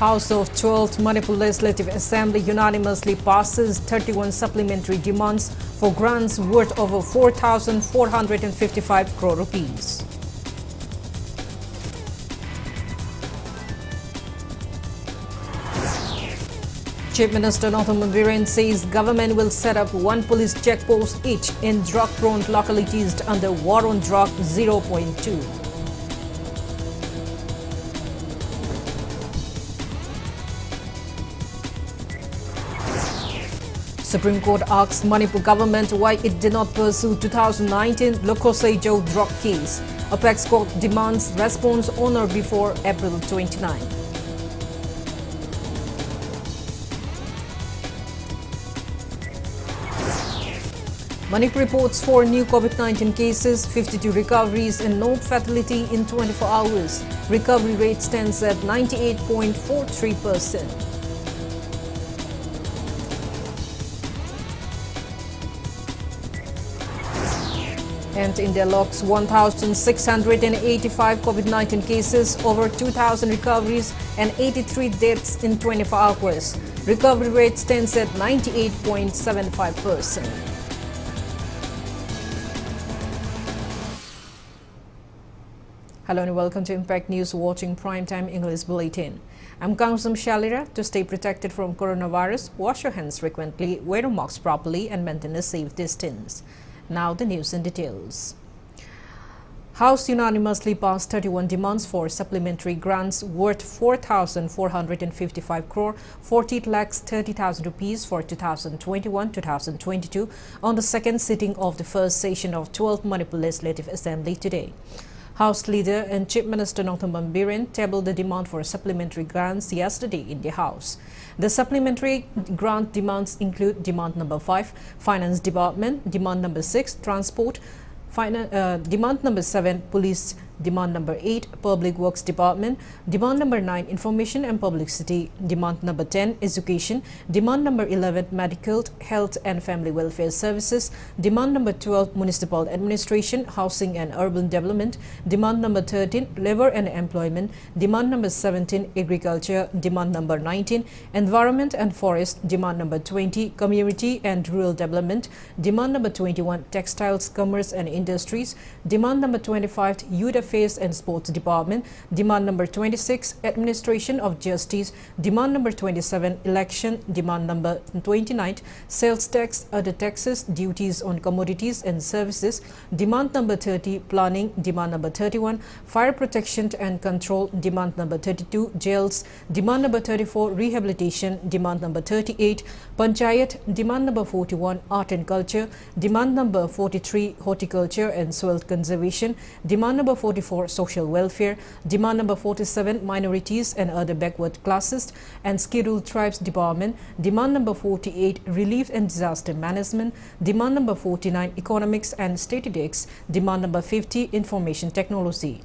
House of 12th Manipur Legislative Assembly unanimously passes 31 supplementary demands for grants worth over 4,455 crore rupees. Chief Minister Manipur says government will set up one police checkpost each in drug-prone localities under War on Drug 0.2. Supreme Court asks Manipur government why it did not pursue 2019 Lokoseijo drug case. Apex Court demands response on or before April 29. Manipur reports 4 new COVID-19 cases, 52 recoveries and no fatality in 24 hours. Recovery rate stands at 98.43%. And India logs 1,685 COVID-19 cases, over 2,000 recoveries and 83 deaths in 24 hours. Recovery rate stands at 98.75%. Hello and welcome to Impact News, watching Primetime English Bulletin. I'm KANGUJAM SHELLYRA. To stay protected from coronavirus, wash your hands frequently, wear a mask properly and maintain a safe distance. Now the news in details. House unanimously passed 31 demands for supplementary grants worth 4,455 crore 40,30,000 rupees for 2021-2022 on the second sitting of the first session of 12th Manipur Legislative Assembly today. House Leader and Chief Minister Manipur tabled the demand for supplementary grants yesterday in the House. The supplementary grant demands include demand number 5, Finance Department, demand number 6, Transport, demand number 7, Police, demand number 8, Public Works Department, demand number 9, Information and Publicity, demand number 10, Education, demand number 11, Medical, Health and Family Welfare Services, demand number 12, Municipal Administration, Housing and Urban Development, demand number 13, Labor and Employment, demand number 17, Agriculture, demand number 19, Environment and Forest, demand number 20, Community and Rural Development, demand number 21, Textiles, Commerce and Industries, demand number 25, Youth Affairs and Sports Department, demand number 26, Administration of Justice, demand number 27, Election, demand number 29, Sales Tax, Other Taxes, Duties on Commodities and Services, demand number 30, Planning, demand number 31, Fire Protection and Control, demand number 32, Jails, demand number 34, Rehabilitation, demand number 38, Panchayat, demand number 41, Art and Culture, demand number 43, Horticulture and Soil Conservation, demand number 44, Social Welfare, demand number 47, Minorities and Other Backward Classes and Scheduled Tribes Department, demand number 48, Relief and Disaster Management, demand number 49, Economics and Statistics, demand number 50, Information Technology.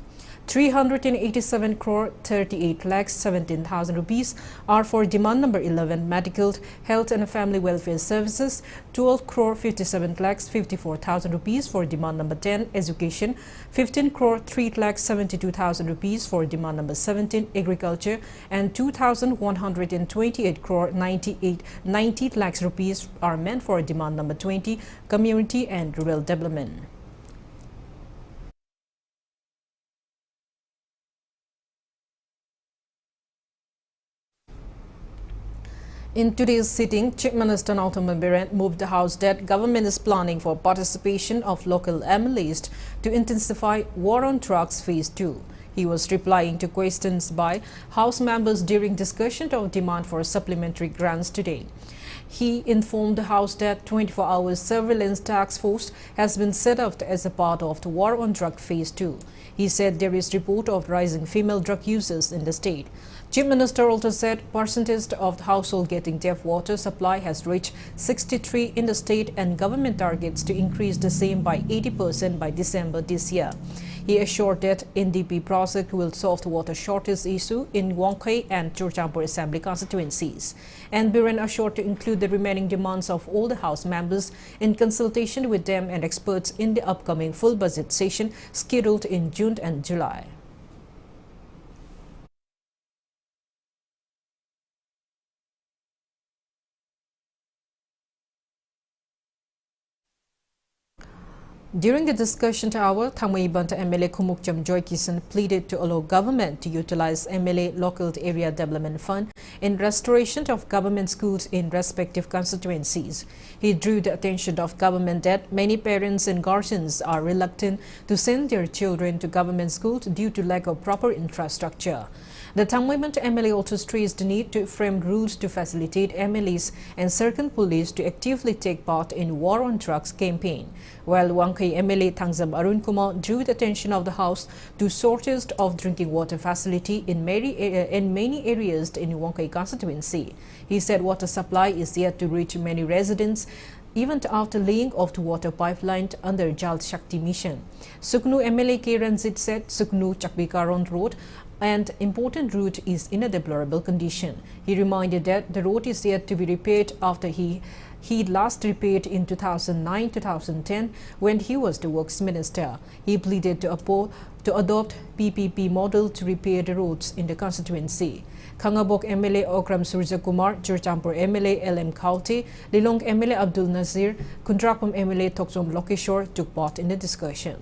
387 crore 38,17,000 rupees are for demand number 11, Medical, Health and Family Welfare Services, 12 crore 57,54,000 rupees for demand number 10, Education, 15 crore 3,72,000 rupees for demand number 17, Agriculture, and 2,128 crore 90 lakhs rupees are meant for demand number 20, Community and Rural Development. In today's sitting, Chief Minister Manipur moved the House that government is planning for participation of local MLAs to intensify War on Drugs Phase 2. He was replying to questions by House members during discussion of demand for supplementary grants today. He informed the House that 24-hour surveillance task force has been set up as a part of the War on Drug Phase 2. He said there is report of rising female drug users in the state. Chief Minister also said percentage of the household getting tap water supply has reached 63 in the state and government targets to increase the same by 80% by December this year. He assured that NDP project will solve the water shortage issue in Wongkei and Churchampur Assembly constituencies. And Biren assured to include the remaining demands of all the House members in consultation with them and experts in the upcoming full budget session scheduled in June and July. During the discussion hour, Thangmaibanta MLA KANGUJAM Joy Kisan pleaded to allow government to utilize MLA Local Area Development Fund in restoration of government schools in respective constituencies. He drew the attention of government that many parents and guardians are reluctant to send their children to government schools due to lack of proper infrastructure. The Thangmaibanta MLA also stressed the need to frame rules to facilitate MLAs and circuit police to actively take part in war on drugs campaign, while Wangkai MLA Thangzam Arun Kumar drew the attention of the House to shortage of drinking water facility in many areas in Wangkai constituency. He said water supply is yet to reach many residents even after laying of the water pipeline under Jal Shakti mission. Suknu MLA K. Ranjit said Suknu Chakbikaron Road and important route is in a deplorable condition. He reminded that the road is yet to be repaired after he last repaired in 2009-2010 when he was the works minister. He pleaded to adopt PPP model to repair the roads in the constituency. Khangabok MLA Okram Surja Kumar, Churchampur MLA LM Khauti, Lilong MLA Abdul Nazir, Kundrakum MLA Toksom Lokeshwar took part in the discussion.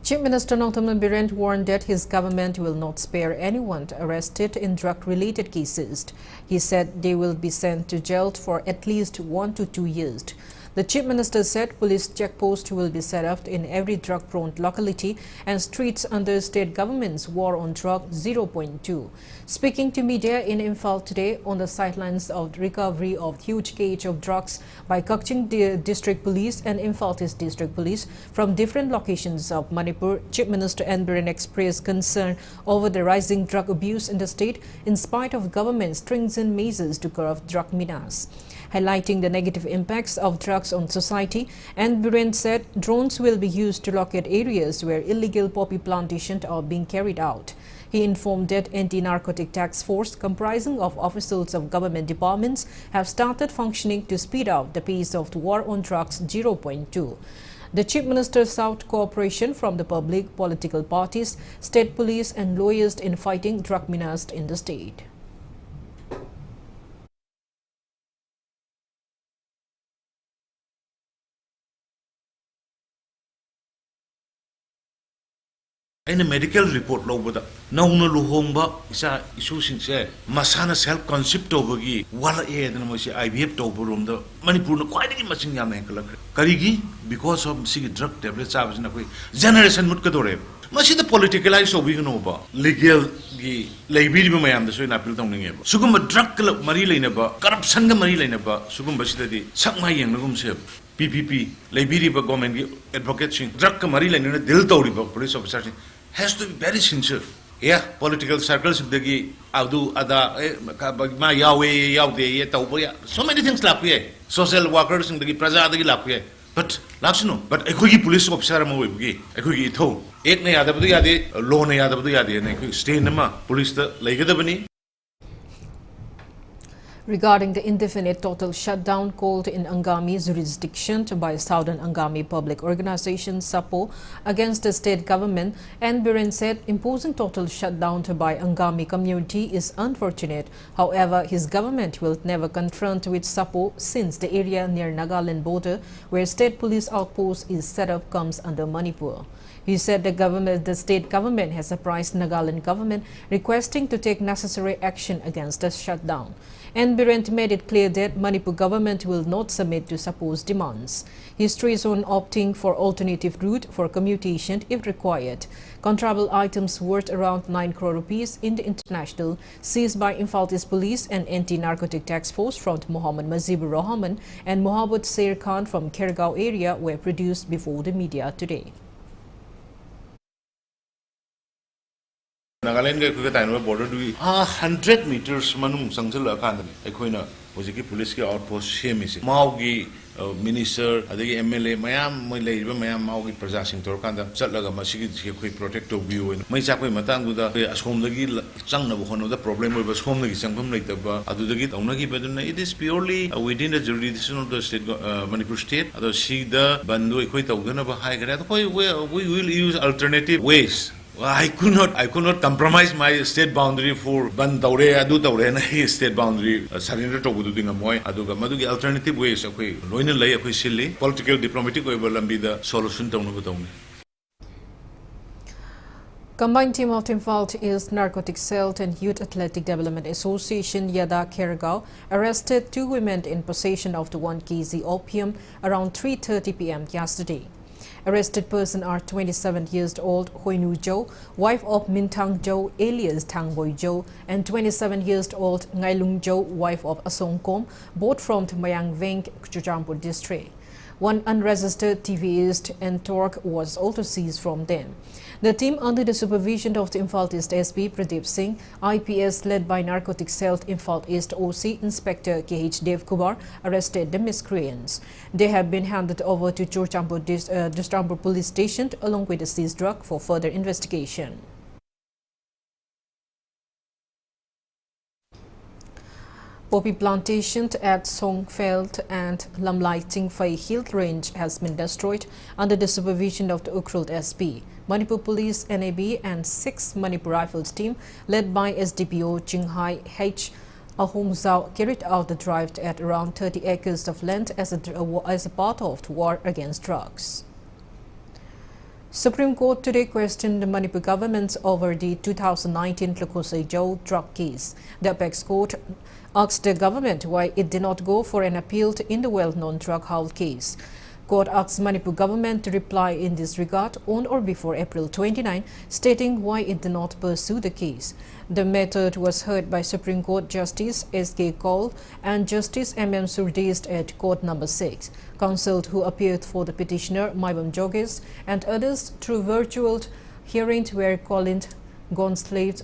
Chief Minister Nongthaman Birent warned that his government will not spare anyone arrested in drug-related cases. He said they will be sent to jail for at least 1 to 2 years. The Chief Minister said police checkposts will be set up in every drug-prone locality and streets under state government's War on Drug 0.2. Speaking to media in Imphal today on the sidelines of the recovery of huge cache of drugs by Kakching District Police and Imphal District Police from different locations of Manipur, Chief Minister N. Biren expressed concern over the rising drug abuse in the state in spite of government's stringent measures to curb drug menace. Highlighting the negative impacts of drugs on society, and Biren said drones will be used to locate areas where illegal poppy plantations are being carried out. He informed that anti-narcotic task force comprising of officials of government departments have started functioning to speed up the pace of the War on Drugs 0.2. The Chief Minister sought cooperation from the public, political parties, state police and lawyers in fighting drug menace in the state. In a medical report, Lobada, Nauna Luhomba, Isa Isusin said, Masana self concept over Gi, Walla Air than IVF Toberum, the Manipur, quite a machine Yamakala. Karigi, because of sick drug tablets, I was in a way, generation Mutkadore. Machine the politicalized of Wiganova, legal Liberium, I am the Swin Apple Toning. Suguma drug Marila Neba, corruption Marila Neba, Sugumba City, Sakmay and Lugum Seb. PPP, Liberia government advocating drug Marila in a Delta police officer has to be very sincere. Yeah, political circles of the Abdu Ada, Ma Yahweh, Yahweh, Tauboya, so many things lap here. Social workers in the Praza de Lapie. But Laxino, but a quick police officer, a quick toe. Eight Nayadabudi, a loan Yadabudi, and a quick stay in the ma, police the Legadabani. Regarding the indefinite total shutdown called in Angami's jurisdiction by Southern Angami Public Organization SAPO against the state government, N. Biren said imposing total shutdown by Angami community is unfortunate. However, his government will never confront with SAPO since the area near Nagaland border where state police outpost is set up comes under Manipur. He said the state government has apprised Nagaland government requesting to take necessary action against the shutdown. And Biren made it clear that Manipur government will not submit to supposed demands. He stressed on opting for alternative route for commutation if required. Contraband items worth around 9 crore rupees in the international seized by Imphal police and anti-narcotic task force from Muhammad Mazibur Rahman and Mohammad Sair Khan from Kergaon area were produced before the media today. Nagaland border to 100 meters manum Sangsala Kandani, Equina, was a police outpost, Shemis, Maugi, Minister, the MLA, Mayam, Mayam, Maugi, Prasasing Torkanda, Satlaga, Masiki, protective view, and Maysakwe Matanguda, as home the Gil, Sang the problem was home the Sangam later, Adudagit, Onagi, but it is purely within the jurisdiction of the state, Manipur state, the Shida, Bandu, Equator, Ganaba High Grade, we will use alternative ways I could not compromise my state boundary for ban taure adu taure na state boundary surrender to budu dinga moi aduga madugi alternative ways akoi loina lay akoi silli political diplomatic way lambi da solution tawnu butawni. Combined team of Imphal East Narcotic Cell and Youth Athletic Development Association Yada Keragao arrested 2 women in possession of the 1 kg opium around 3:30 p.m. yesterday. Arrested persons are 27 years old Hoinu Jo, wife of Mintang Jo alias Tangboy Jo, and 27 years old Ngailung Jo, wife of Asong Kom, both from Mayang Veng, Chuchampur district. 1 unregistered TVist and torque was also seized from them. The team, under the supervision of the Imphal East SP Pradeep Singh, IPS led by Narcotic Cell Imphal East OC Inspector KH Dev Kumar, arrested the miscreants. They have been handed over to Chuchampur Police Station along with the seized drug for further investigation. Poppy plantation at Songfeld and Lamlaiting Fai Hill Range has been destroyed under the supervision of the Ukhrul SP. Manipur Police, NAB and 6 Manipur Rifles team led by SDPO Jinghai H. Ahongzao carried out the drive at around 30 acres of land as a part of the war against drugs. Supreme Court today questioned the Manipur government over the 2019 Lokosei drug case. The apex court asked the government why it did not go for an appeal in the well-known drug haul case. Court asked Manipur government to reply in this regard on or before April 29, stating why it did not pursue the case. The matter was heard by Supreme Court Justice S.K. Kaul and Justice M.M. Surdist at Court Number 6. Counsel who appeared for the petitioner, Maibam Joges, and others through virtual hearing were Colin Gonsalves,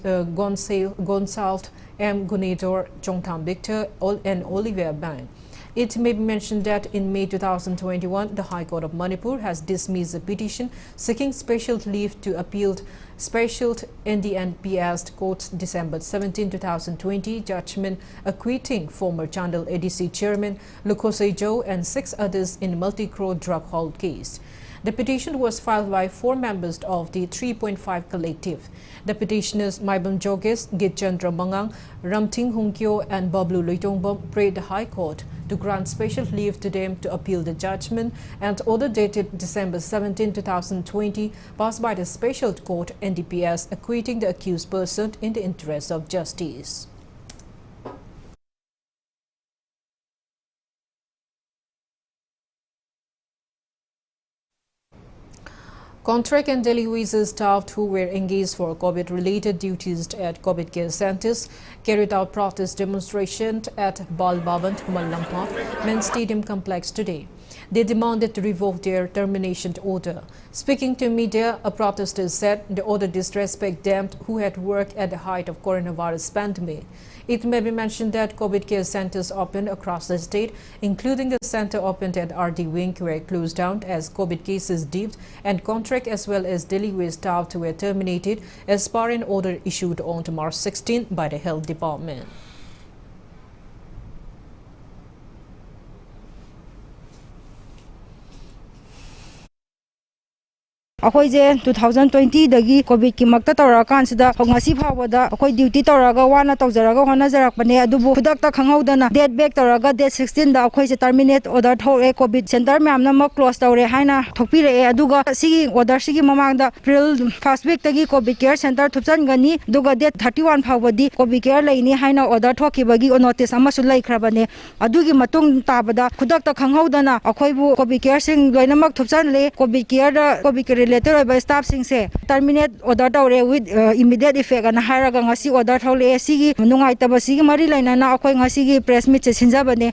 M. Gunador, Chongtam Victor, and Olivia Bang. It may be mentioned that in May 2021, the High Court of Manipur has dismissed a petition seeking special leave to appeal special NDNPS Court's December 17, 2020 judgment acquitting former Chandal ADC chairman Lokosei Jo and 6 others in multi-crore drug haul case. The petition was filed by 4 members of the 3.5 collective. The petitioners Maibam Joges, Gitchandra Mangang, Ramting Hungkyo and Bablu Loitongbom prayed the High Court to grant special leave to them to appeal the judgment and order dated December 17, 2020 passed by the Special Court NDPS acquitting the accused person in the interest of justice. Contract and delivery staff who were engaged for COVID-related duties at COVID care centers carried out protest demonstration at Balbaban Mallampa Men's Stadium Complex today. They demanded to revoke their termination order. Speaking to media, a protester said the order disrespect them who had worked at the height of coronavirus pandemic. It may be mentioned that COVID care centers opened across the state, including the center opened at RD Wing were closed down as COVID cases dipped, and contract as well as delivery staff were terminated as per an order issued on March 16 by the Health Department. अखोइजे 2020 दगी covid की मक्ता तौरा कांसिदा होंगासी फावदा अखोइ duty तौरागा वाना तौजरागा होनाजरकपने अदुबु खुदकता खंगौदना डेट बैक तौरागा डेट 16 दा अखोइसे टर्मिनेट ऑर्डर थोरे कोविड सेंटर म्यामना म क्लोज तौरे हाइना थोपिरे अदुगा सिगी ऑर्डर सिगी ममांगदा अप्रैल फर्स्ट वीक तगी कोविड केयर सेंटर थुपचनगनी दुगा डेट 31 फावदी कोविड केयर लेनी हाइना ऑर्डर थोकिबगी नोटिस अमसु लैखरबने अदुगी मतुंग ताबदा खुदकता खंगौदना अखोइबु कोविड केयर सिंग लोइनमक थुपचनले covid care covid letter by staff sing se terminate order tawre with immediate effect ana haraga ngasi order thole sigi nungai taba sigi mari laina na akhoi ngasi gi press meet che sinjabane.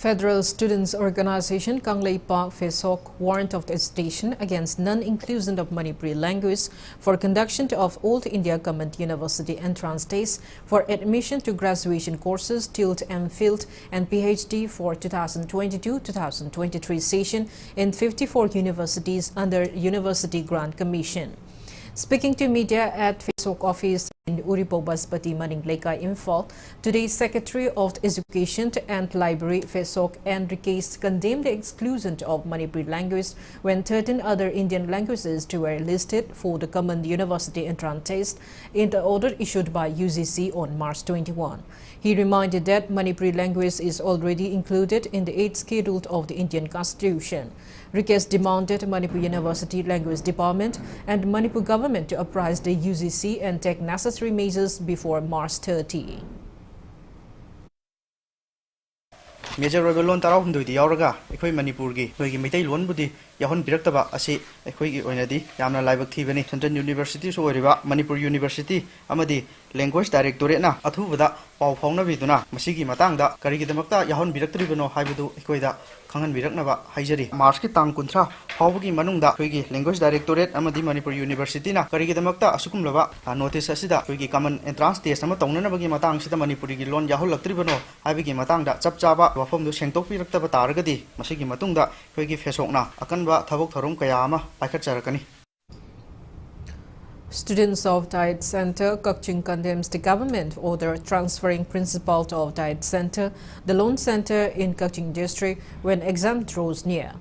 Federal Students Organization Kanglei Park Fesok warrant of the station against non-inclusion of Manipuri language for conduction of All India Government University entrance tests for admission to graduation courses till MPhil and PhD for 2022-2023 session in 54 universities under University Grant Commission. Speaking to media at Fesok office, in Uripo Baspati Maningleka Imphal, today's Secretary of Education and Library Fesok Enriquez condemned the exclusion of Manipuri language when 13 other Indian languages were listed for the Common University Entrance Test in the order issued by UGC on March 21. He reminded that Manipuri language is already included in the 8th schedule of the Indian Constitution. Enriquez demanded Manipur University Language Department and Manipur government to apprise the UGC and take necessary measures before March 30. Major Rebellion Tarau do the Auraga, Equi Manipurgi, Mate Lone Yahon Directaba, Asi, Equi Onadi, Yamna Live Tivani, Central University, so Manipur University, Amadi, Language Directorate na, Atuvada, Pau Fauna Viduna, Masigi Matanga, Kariki the Makta, Yahon Directorino, Habidu, Equida, Kangan Viraknava, Hajari, Marski Tang Kuntra, Paugi Manunda, Quigi, Language Directorate, Amadi Manipur University na, Kariki the Makta, Asukumlava, a notice Asida, Quigi Common Entrance Test, Samatona Matang, Sita Manipuri Lon Yahula Tribunal, Habigi Matanga, Chapchaba, from the Shentopi Targadi, Masigi Matunda, Quigi Fesokna, Akanba, Tavok Tarum Kayama, Pakacharakani. Students of Diet Center, Kakching condemns the government order transferring principal of Diet Center, the lone center in Kakching district, when exam draws near.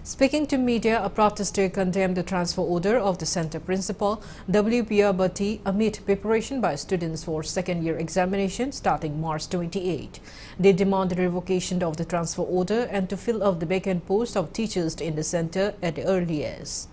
Speaking to media, a protester condemned the transfer order of the center principal, W. Bati, amid preparation by students for second-year examination starting March 28. They demanded revocation of the transfer order and to fill up the vacant post of teachers in the center at the earliest.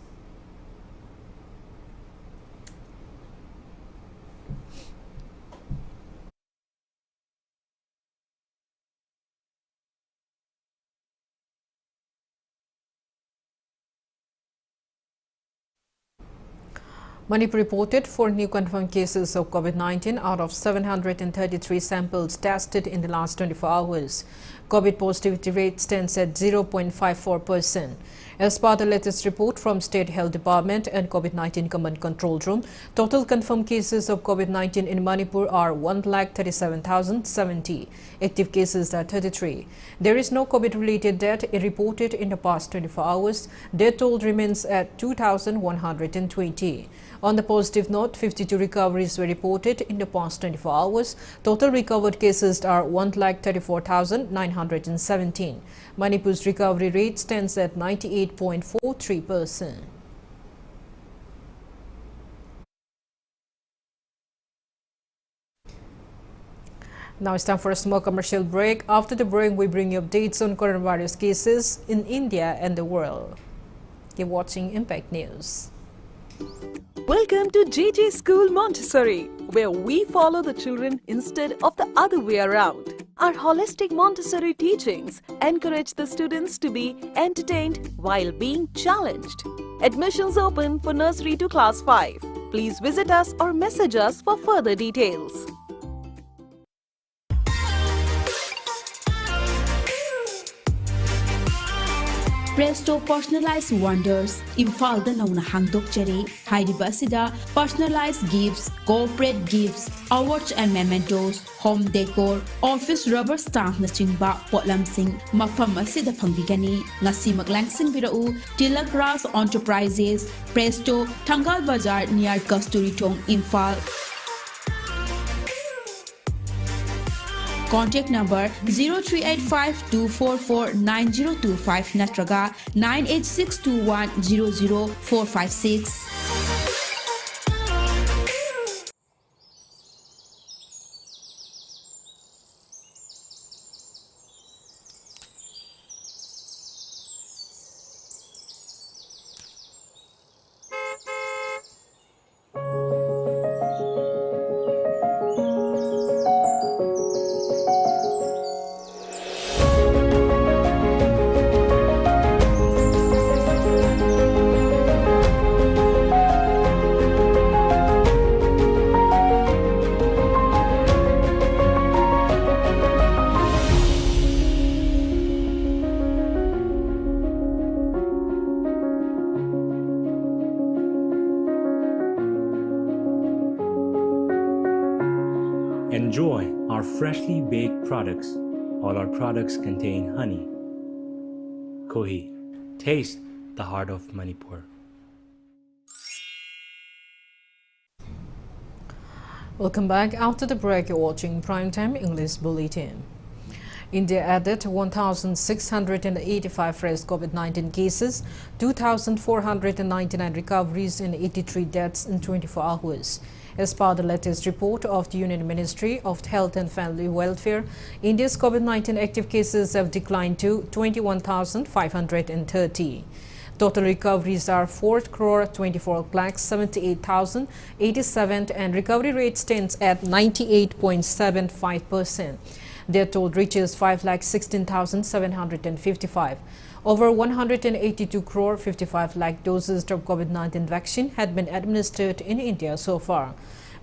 Manipur reported 4 new confirmed cases of COVID-19 out of 733 samples tested in the last 24 hours. COVID positivity rate stands at 0.54%. As per the latest report from State Health Department and COVID-19 Command Control Room, total confirmed cases of COVID-19 in Manipur are 137,070. Active cases are 33. There is no COVID-related death reported in the past 24 hours. Death toll remains at 2,120. On the positive note, 52 recoveries were reported in the past 24 hours. Total recovered cases are 134,917. Manipur's recovery rate stands at 98.43%. Now it's time for a small commercial break. After the break, we bring you updates on coronavirus cases in India and the world. Keep watching Impact News. Welcome to JJ School Montessori, where we follow the children instead of the other way around. Our holistic Montessori teachings encourage the students to be entertained while being challenged. Admissions open for nursery to class 5. Please visit us or message us for further details. Presto Personalized Wonders, Imphal Nauna Hangdokchari, Haidibasida, personalized gifts, corporate gifts, awards and mementos, home decor, office rubber stamp Nachingba, Potlam Singh, Mafamasida Pangigani, Nasimak Langsing Birau, Tilak Ras Enterprises, Presto, Tangal Bazar near Kasturi Tong, Imphal. Contact number 0385-244-9025 natraga 98621-00456. Enjoy our freshly baked products. All our products contain honey. Kohi, taste the heart of Manipur. Welcome back. After the break, you're watching Primetime English Bulletin. India added 1,685 fresh COVID-19 cases, 2,499 recoveries and 83 deaths in 24 hours. As per the latest report of the Union Ministry of Health and Family Welfare, India's COVID-19 active cases have declined to 21,530. Total recoveries are 4,24,78,087 and recovery rate stands at 98.75%. Their total reaches 5,16,755. Over 182,55 lakh doses of COVID-19 vaccine had been administered in India so far.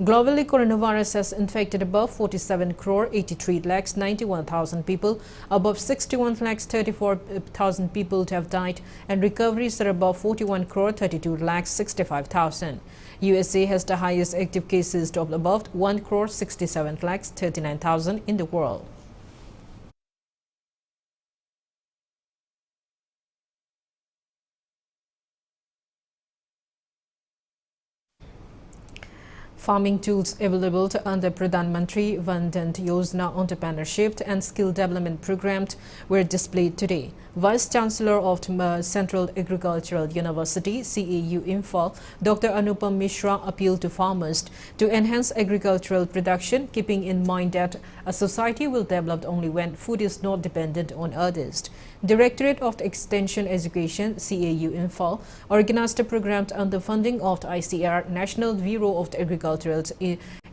Globally, coronavirus has infected above 47,83,91,000 people, above 61,34,000 people have died, and recoveries are above 41,32,65,000. USA has the highest active cases of above 1,67,39,000 in the world. Farming tools available under Pradhan Mantri Van Dhan Yojana Entrepreneurship and Skill Development Program were displayed today. Vice Chancellor of Central Agricultural University, CAU Imphal, Dr. Anupam Mishra appealed to farmers to enhance agricultural production, keeping in mind that a society will develop only when food is not dependent on others. Directorate of Extension Education, CAU Imphal, organized a program under funding of the ICR, National Bureau of Agricultural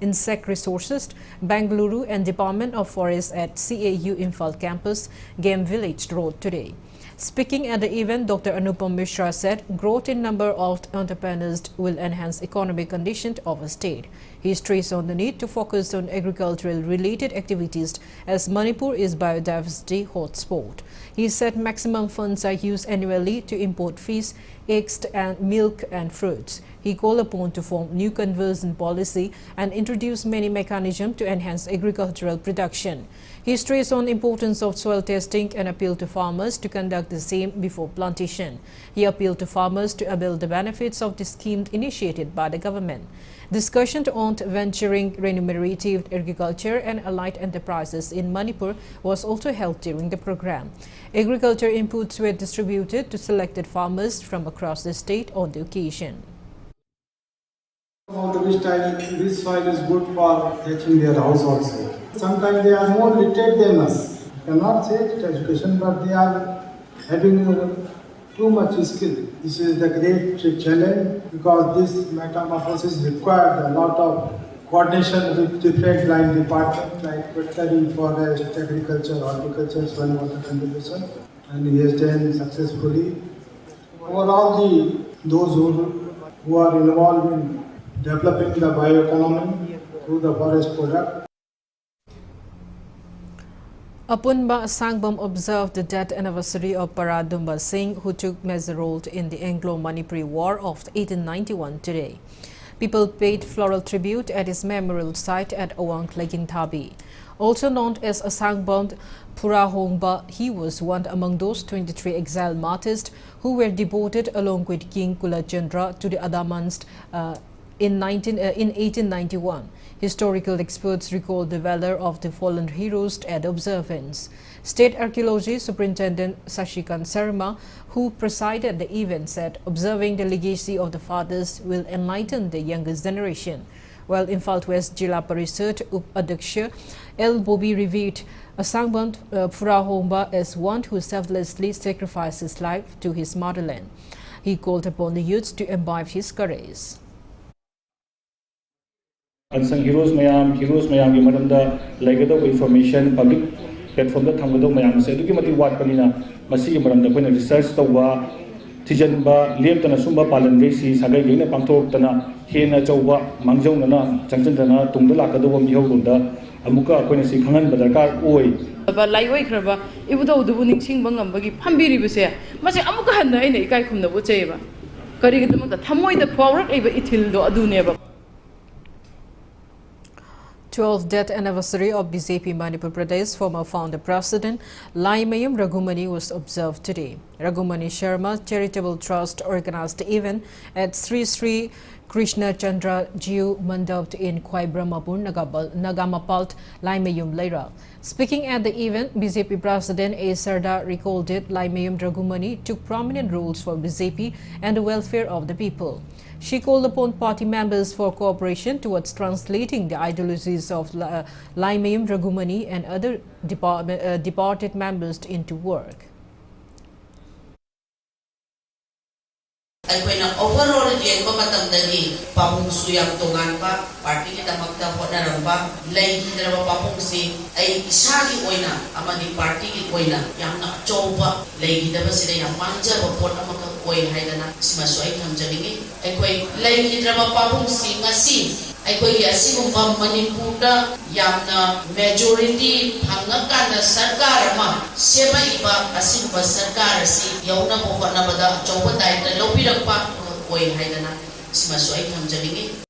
Insect Resources, Bangalore, and Department of Forest at CAU Imphal campus, Game Village Road today. Speaking at the event, Dr. Anupam Mishra said growth in number of entrepreneurs will enhance economic conditions of a state. He stressed on the need to focus on agricultural-related activities as Manipur is biodiversity hotspot. He said maximum funds are used annually to import fish, eggs, and milk and fruits. He called upon to form new conversion policy and introduce many mechanisms to enhance agricultural production. He stressed on the importance of soil testing and appealed to farmers to conduct the same before plantation. He appealed to farmers to avail the benefits of the scheme initiated by the government. Discussion on venturing remunerative agriculture and allied enterprises in Manipur was also held during the program. Agriculture inputs were distributed to selected farmers from across the state on the occasion. This soil is good for hatching their house also. Sometimes they are more literate than us. I cannot say it education, but they are having too much skill. This is the great challenge because this metamorphosis required a lot of coordination with different line departments like veterinary, forest, agriculture, horticulture, soil water conservation, and he has done successfully. Overall, those who are involved in developing the bioeconomy through the forest product. Apunba Sangbam observed the death anniversary of Paradumba Singh, who took major role in the Anglo-Manipuri War of 1891 today. People paid floral tribute at his memorial site at Awang Thabi. Also known as Sangbam Purahongba, he was one among those 23 exiled martyrs who were deported along with King Kulachandra to the Andamans in 1891. Historical experts recall the valor of the fallen heroes at observance. State Archaeology Superintendent Sashikant Sarma, who presided the event, said observing the legacy of the fathers will enlighten the younger generation. While Imphal West Jilla Parishad Up-Adyaksha L. Bobby revealed Sangbam Purahongba as one who selflessly sacrificed his life to his motherland. He called upon the youths to imbibe his courage. Unsung heroes mayam ki maramda laigado information public platform da thamgado mayam se duki mati wat panina masi maramda koina research tawwa thijanba leptana sumba palan geisi sagai geina pangthok tana hena chawba mangjongna changchandana tungda lakado mi hawrunda amuka koina si khangan badarkar oi ba laioi khraba ibudo dubu ningsing bangam bagi phambiri buse mase amuka hanna ina ikai khumna bu cheiba kari gidam da thamoi da phawrak iba ithil do adune ba. 12th death anniversary of BJP Manipur Pradesh former founder President Laimayam Raghumani was observed today. Raghumani Sharma Charitable Trust organized the event at Sri Sri Krishna Chandra Jiu Mandap in Kwai Brahmapur, Nagamapalt, Laimayam Leira. Speaking at the event, BJP President A. Sarda recalled that Laimayam Raghumani took prominent roles for BJP and the welfare of the people. She called upon party members for cooperation towards translating the ideologies of Laimayam Raghumani and other departed members into work. Overall yengba matamdagi pamung suyam tongan pa party kita magta honaram pa lay hindraba pamung si ay isagi oina amadi party ki oina yang nak coba lay hidaba sila yang manja bapot amaka oi haidana simasoi kamjalingi ay koi lay hindraba pamung si ngasi ay koi asimumba Manipur yamna majority hangakana sarkar ma seba iba asimba sarkar si yauna mo nabada coba daita lopirang pa oi haidana simasoi kamjalingi.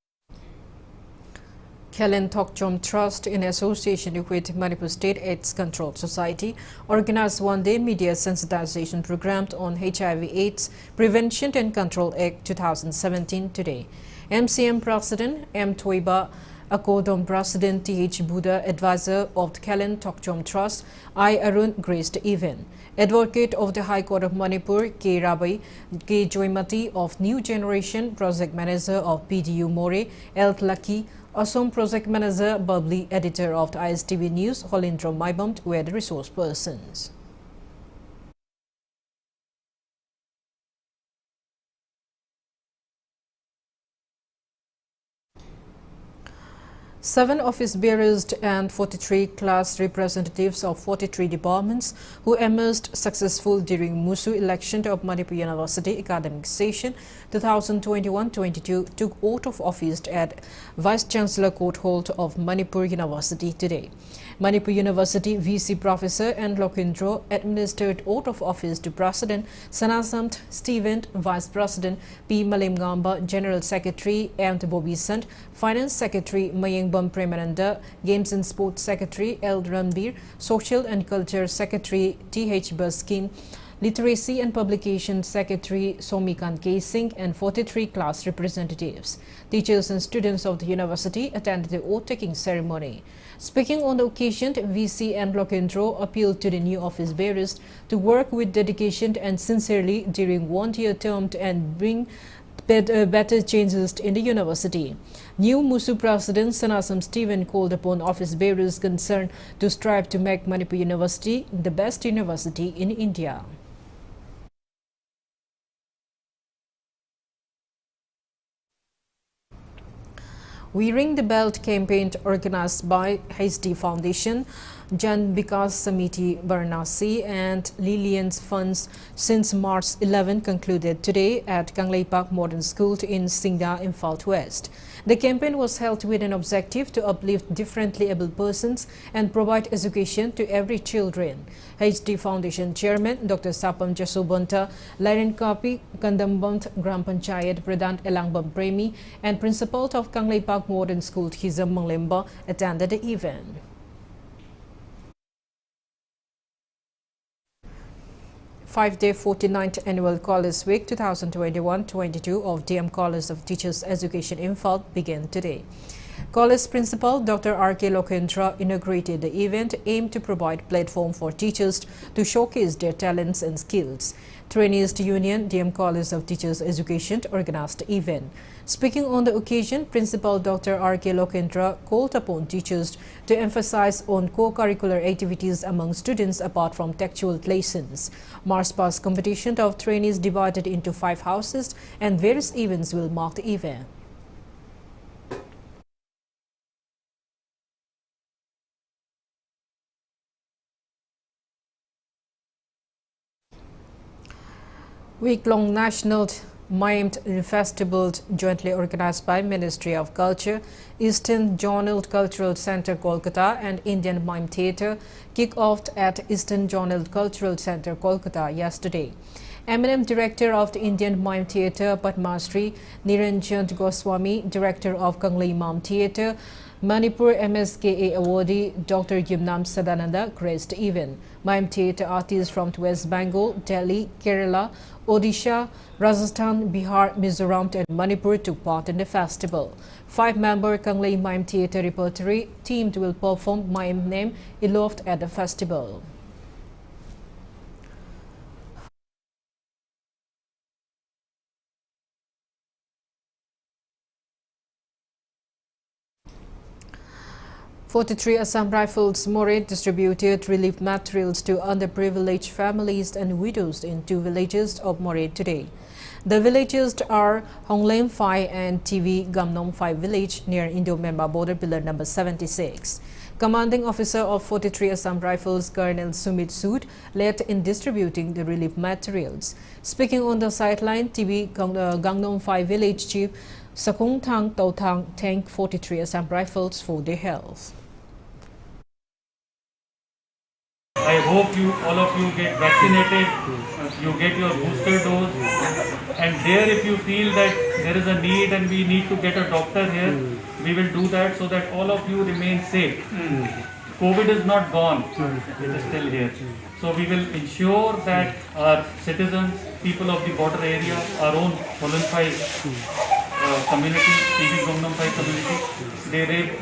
KANGUJAM Trust, in association with Manipur State AIDS Control Society, organized one-day media sensitization program on HIV/AIDS Prevention and Control Act 2017 today. MCM President M. Toiba, Akodom President T.H. Buddha, advisor of the KANGUJAM Trust, I. Arun, graced the event. Advocate of the High Court of Manipur, K. Rabai, K. Joymati of New Generation, Project Manager of PDU More, L. Lucky, Assam Project Manager, Bubbly, Editor of the ISTV News, Holindra Maibamt were the resource persons. Seven office bearers and 43 class representatives of 43 departments who emerged successful during Musu election of Manipur University academic session 2021-22 took oath of office at Vice Chancellor Court Hall of Manipur University today. Manipur University VC Professor and Lokindro administered oath of office to President Sanasamt Stephen, Vice President P. Malimgamba, General Secretary M. Bobby Sant, Finance Secretary Mayengbam Premananda, Games and Sports Secretary L. Ranbir, Social and Culture Secretary T.H. Baskin, Literacy and Publication Secretary Somikan K. Singh, and 43 class representatives. Teachers and students of the university attended the oath-taking ceremony. Speaking on the occasion, VC and Lokendro appealed to the new office bearers to work with dedication and sincerely during one-year term and bring better changes in the university. New Musu President Sanasam Stephen called upon office bearers concerned to strive to make Manipur University the best university in India. We Ring the Belt campaign organized by HD Foundation, Jan Bikas Samiti Varanasi and Lillian's Funds since March 11 concluded today at Kangleipak Modern School in Singda, Imphal West. The campaign was held with an objective to uplift differently able persons and provide education to every children. HD Foundation Chairman Dr. Sapam Jasobanta, Laren Kapi, Kandambant Gram Panchayat Pradhan Elangbam Premi, and Principal of Kangleipak Modern School Hizam Manglemba attended the event. Five-day 49th Annual College Week 2021-22 of DM College of Teachers Education Imphal began today. College Principal Dr. R.K. Lokendra inaugurated the event aimed to provide platform for teachers to showcase their talents and skills. Trainees Union DM College of Teachers Education organized the event. Speaking on the occasion, Principal Dr. R.K. Lokendra called upon teachers to emphasize on co-curricular activities among students apart from textual lessons. March past competition of trainees divided into 5 houses and various events will mark the event. Week-long national mimed festival jointly organized by Ministry of Culture, Eastern Journal Cultural Center Kolkata and Indian Mime Theatre kicked off at Eastern Journal Cultural Center Kolkata yesterday. Eminent Director of the Indian Mime Theatre Padmasri Niranjan Goswami, Director of Kangli Mime Theatre Manipur MSKA awardee Dr. Gimnam Sadananda graced the event. Mime theatre artists from West Bengal, Delhi, Kerala, Odisha, Rajasthan, Bihar, Mizoram and Manipur took part in the festival. 5-member Kanglei Mime Theatre repertory team will perform mime name Iloved at the festival. "43 Assam Rifles Moray distributed relief materials to underprivileged families and widows in 2 villages of Moray today. The villages are Honglem Phai and TV Gamnong Phai village near Indo-Myanmar border pillar number 76. Commanding officer of 43 Assam Rifles, Colonel Sumit Sood, led in distributing the relief materials. Speaking on the sideline, TV Gangnong Phai village chief Sakung Thang Tautang thanked 43 Assam Rifles for their health. I hope all of you get vaccinated, you get your booster dose, and there if you feel that there is a need and we need to get a doctor here, we will do that so that all of you remain safe. COVID is not gone, it is still here. So we will ensure that our citizens, people of the border area, our own Holland-Phai community, TV Gangnong Phai community,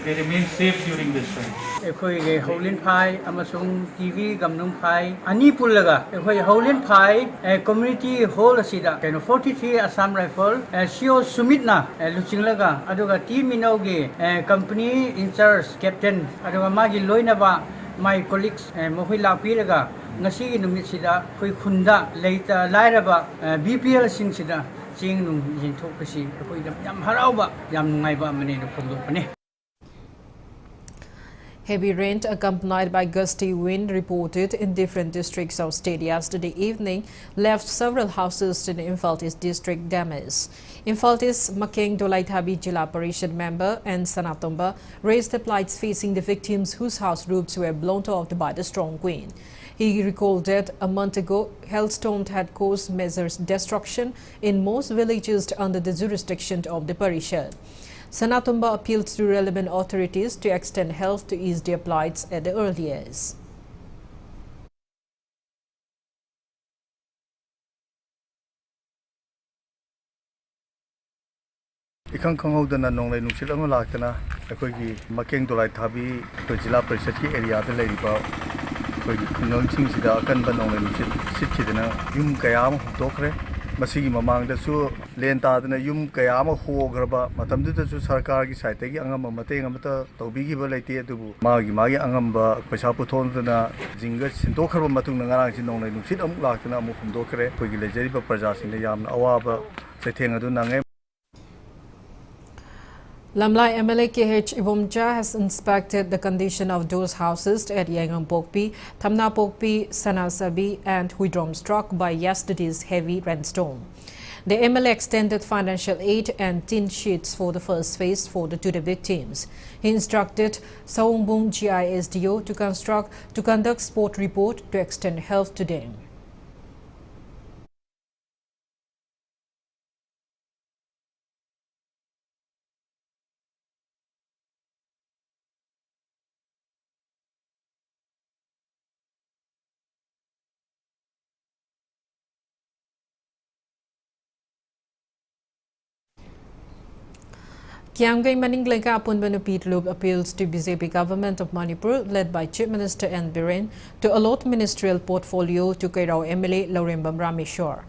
they remain safe during this time. Ekhoi Holland Phai amasung TV Gangnong Phai ani pullaga ekhoi Holland Phai community hall asida kaino 43 Assam Rifle CEO Sumitna luchinglaga aduga team inauge company in charge captain aduga magi loinaba my colleagues mohoi lapiraga ngasi numit sida khoi khunda leita lairaba BPL sing sida ching nung jinthok kasi ekhoi yam harauba yam nungaiba mane no phomdopane. Heavy rain accompanied by gusty wind reported in different districts of state yesterday evening left several houses in Infaltis district damaged. Infaltis Makeng Dolaithabi Jila Parishad member and Sanatomba raised the plights facing the victims whose house roofs were blown off by the strong wind. He recalled that a month ago, hailstorm had caused major destruction in most villages under the jurisdiction of the Parishad. Sanatomba appealed to relevant authorities to extend help to ease their plights at the earliest. Ikang khanghaudana nonglai nungsil ama laktana akhoi Makeng Dolaithabi Jila Parishad ki area da leiriba akhoi khunong sing sida akan ba nonglai nungsil sitkidana yum kayam hutokre masigi mamang da su lenta dana yum kayam hograba matamdu da su sarkar ki site gi angam mateng amata tobi gi ba leite adubu magi angam ba paisa puthon dana jinga sintokharba matung na ngarang sin nonglai nungsil amuk laktana amuk humdokre akhoi gi lejari ba praja sing da yamna awaba saitheng adu nangai. Lamlai MLA KH Ibomcha has inspected the condition of those houses at Yangon Pokpi, Thamna Pokpi, Sanasabi and Huidrom struck by yesterday's heavy rainstorm. The MLA extended financial aid and tin sheets for the first phase to the victims. He instructed Saungbung GISDO to conduct sport report to extend help to them. Kyamgai Maninglenga Apunbanupitloop appeals to BJP government of Manipur, led by Chief Minister N. Biren, to allot ministerial portfolio to Kairao MLA Laurembam Rameshwar.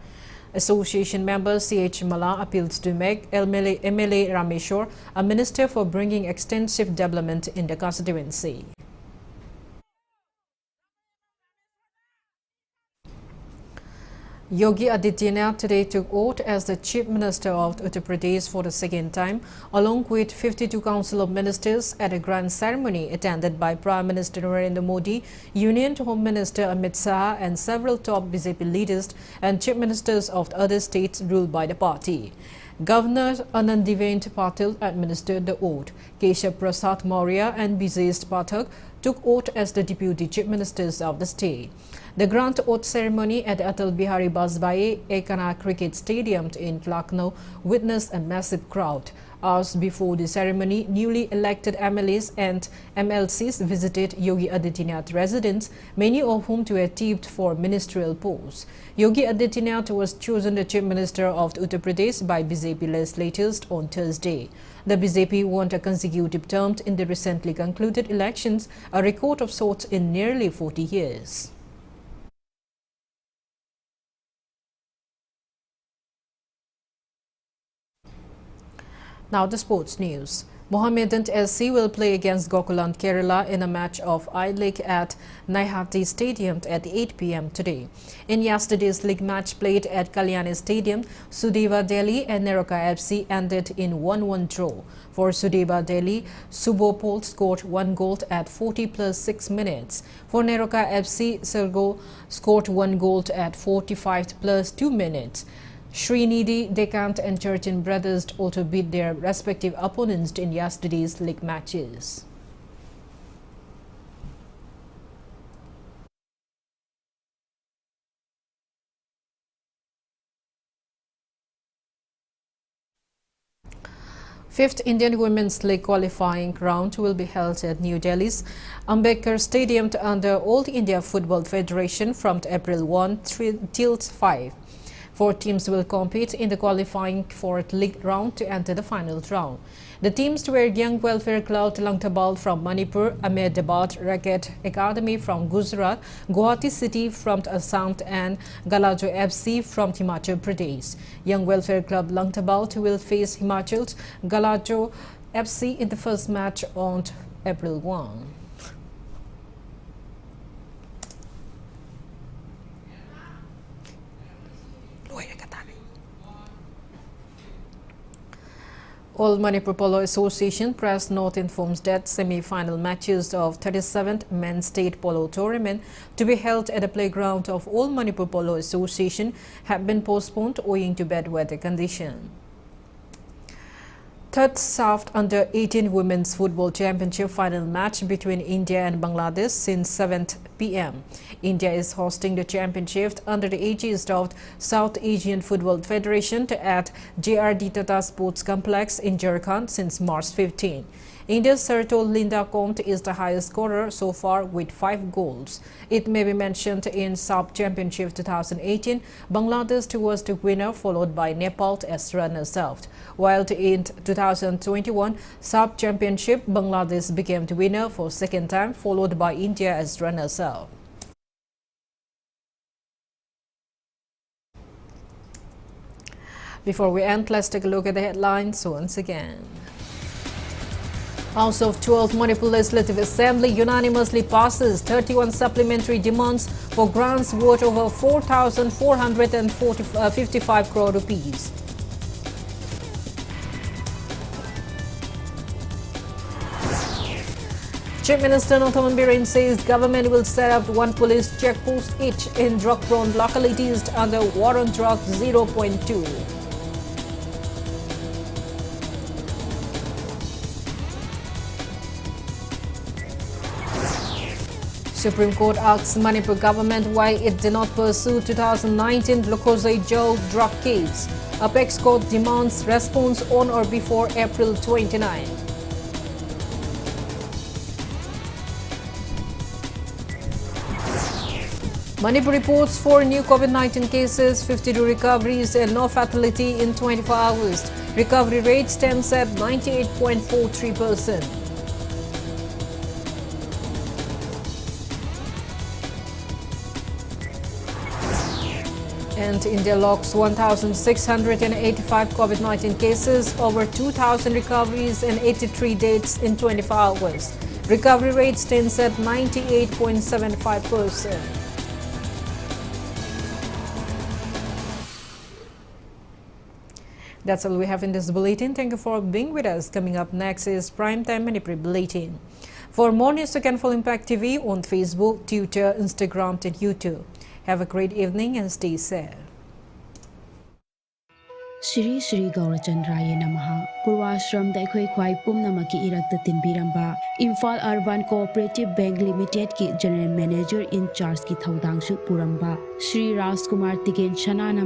Association member CH Mala appeals to make MLA Rameshwar a minister for bringing extensive development in the constituency. Yogi Adityanath today took oath as the Chief Minister of Uttar Pradesh for the second time, along with 52 Council of Ministers at a grand ceremony attended by Prime Minister Narendra Modi, Union Home Minister Amit Shah and several top BJP leaders and Chief Ministers of other states ruled by the party. Governor Anandivendra Patil administered the oath. Keshav Prasad Maurya and Bijesh Pathak took oath as the deputy chief ministers of the state. The grant oath ceremony at Atal Bihari Vajpayee Ekana Cricket Stadium in Lucknow witnessed a massive crowd. Hours before the ceremony, newly elected MLAs and MLCs visited Yogi Adityanath's residence, many of whom were tipped for ministerial posts. Yogi Adityanath was chosen the Chief Minister of Uttar Pradesh by BJP legislators on Thursday. The BJP won a consecutive term in the recently concluded elections, a record of sorts in nearly 40 years. Now the sports news. Mohammedan SC will play against Gokulam Kerala in a match of I-League at Naihati Stadium at 8 p.m. today. In yesterday's league match played at Kalyani Stadium, Sudeva Delhi and Neroka FC ended in 1-1 draw. For Sudeva Delhi, Subopol scored 1 goal at 40 plus 6 minutes. For Neroka FC, Sergo scored 1 goal at 45 plus 2 minutes. Srinidhi, Dekant and Churchin brothers also beat their respective opponents in yesterday's league matches. Fifth Indian Women's League qualifying round will be held at New Delhi's Ambedkar Stadium under All India Football Federation from April 1 till 5. 4 teams will compete in the qualifying fourth league round to enter the final round. The teams were Young Welfare Club Langtabal from Manipur, Ahmedabad Racket Academy from Gujarat, Guwahati City from Assam and Galajo FC from Himachal Pradesh. Young Welfare Club Langtabal will face Himachal's Galajo FC in the first match on April 1. All Manipur Polo Association press note informs that semi-final matches of 37th Men's State Polo Tournament to be held at the playground of All Manipur Polo Association have been postponed owing to bad weather conditions. Third South Under-18 Women's Football Championship final match between India and Bangladesh since 7 p.m. India is hosting the championship under the aegis of South Asian Football Federation at JRD Tata Sports Complex in Jharkhand since March 15. India's Sartol Linda Komt is the highest scorer so far with 5 goals. It may be mentioned in Sub Championship 2018, Bangladesh was the winner followed by Nepal as runners-up. While in 2021 Sub Championship, Bangladesh became the winner for second time followed by India as runners-up. Before we end, let's take a look at the headlines once again. House of 12 Manipur Legislative Assembly unanimously passes 31 supplementary demands for grants worth over 4,455 crore rupees. Chief Minister Nothaman Biren says government will set up 1 police checkpost each in drug-prone localities under War on Drugs 0.2. Supreme Court asks Manipur government why it did not pursue 2019 Lokosai Joe drug case. Apex Court demands response on or before April 29. Manipur reports 4 new COVID-19 cases, 52 recoveries and no fatality in 24 hours. Recovery rate stands at 98.43%. And India logs 1,685 COVID-19 cases, over 2,000 recoveries and 83 deaths in 24 hours. Recovery rate stands at 98.75%. That's all we have in this bulletin. Thank you for being with us. Coming up next is Primetime Manipuri Bulletin. For more news, you can follow Impact TV on Facebook, Twitter, Instagram, and YouTube. Have a great evening and stay safe. Shri Shri Gaurachandraya Namaha Purvashram da akhoi khwai pumnamaki irakta tinbiramba Imphal Urban Cooperative Bank Limited ki General Manager in Charge ki thaudangsu puramba Shri Rajkumar Tiken Chanana